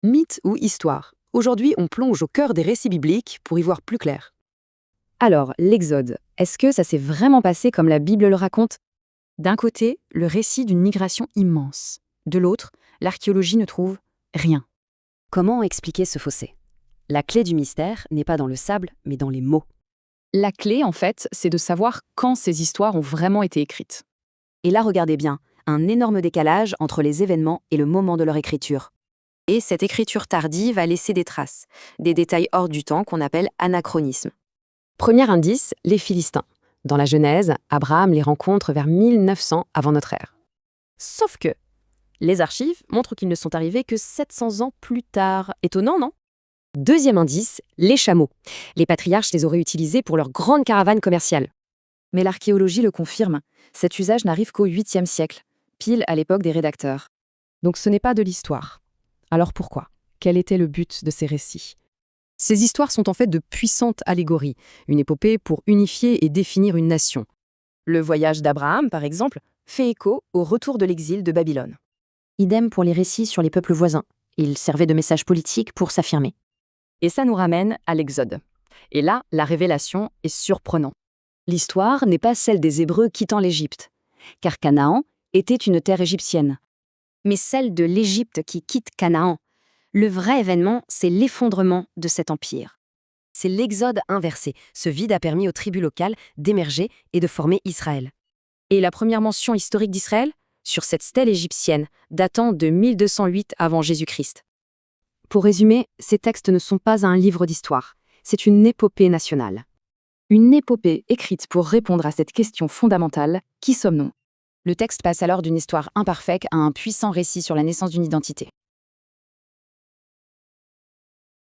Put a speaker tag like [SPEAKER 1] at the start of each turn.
[SPEAKER 1] Mythe ou histoire? Aujourd'hui, on plonge au cœur des récits bibliques pour y voir plus clair.
[SPEAKER 2] Alors, l'Exode, est-ce que ça s'est vraiment passé comme la Bible le raconte?
[SPEAKER 3] D'un côté, le récit d'une migration immense. De l'autre, l'archéologie ne trouve rien.
[SPEAKER 4] Comment expliquer ce fossé? La clé du mystère n'est pas dans le sable, mais dans les mots.
[SPEAKER 3] La clé, en fait, c'est de savoir quand ces histoires ont vraiment été écrites.
[SPEAKER 4] Et là, regardez bien, un énorme décalage entre les événements et le moment de leur écriture. Et cette écriture tardive a laissé des traces, des détails hors du temps qu'on appelle anachronismes.
[SPEAKER 2] Premier indice, les Philistins. Dans la Genèse, Abraham les rencontre vers 1900 avant notre ère.
[SPEAKER 4] Sauf que les archives montrent qu'ils ne sont arrivés que 700 ans plus tard. Étonnant, non?
[SPEAKER 2] Deuxième indice, les chameaux. Les patriarches les auraient utilisés pour leur grande caravane commerciale.
[SPEAKER 3] Mais l'archéologie le confirme, cet usage n'arrive qu'au 8e siècle, pile à l'époque des rédacteurs. Donc ce n'est pas de l'histoire. Alors pourquoi? Quel était le but de ces récits?
[SPEAKER 1] Ces histoires sont en fait de puissantes allégories, une épopée pour unifier et définir une nation.
[SPEAKER 3] Le voyage d'Abraham, par exemple, fait écho au retour de l'exil de Babylone.
[SPEAKER 4] Idem pour les récits sur les peuples voisins. Ils servaient de message politique pour s'affirmer.
[SPEAKER 3] Et ça nous ramène à l'Exode. Et là, la révélation est surprenante.
[SPEAKER 2] L'histoire n'est pas celle des Hébreux quittant l'Égypte, car Canaan était une terre égyptienne.
[SPEAKER 4] Mais celle de l'Égypte qui quitte Canaan. Le vrai événement, c'est l'effondrement de cet empire. C'est l'exode inversé. Ce vide a permis aux tribus locales d'émerger et de former Israël. Et la première mention historique d'Israël? Sur cette stèle égyptienne, datant de 1208 avant Jésus-Christ.
[SPEAKER 2] Pour résumer, ces textes ne sont pas un livre d'histoire, c'est une épopée nationale.
[SPEAKER 3] Une épopée écrite pour répondre à cette question fondamentale, qui sommes-nous? Le texte passe alors d'une histoire imparfaite à un puissant récit sur la naissance d'une identité.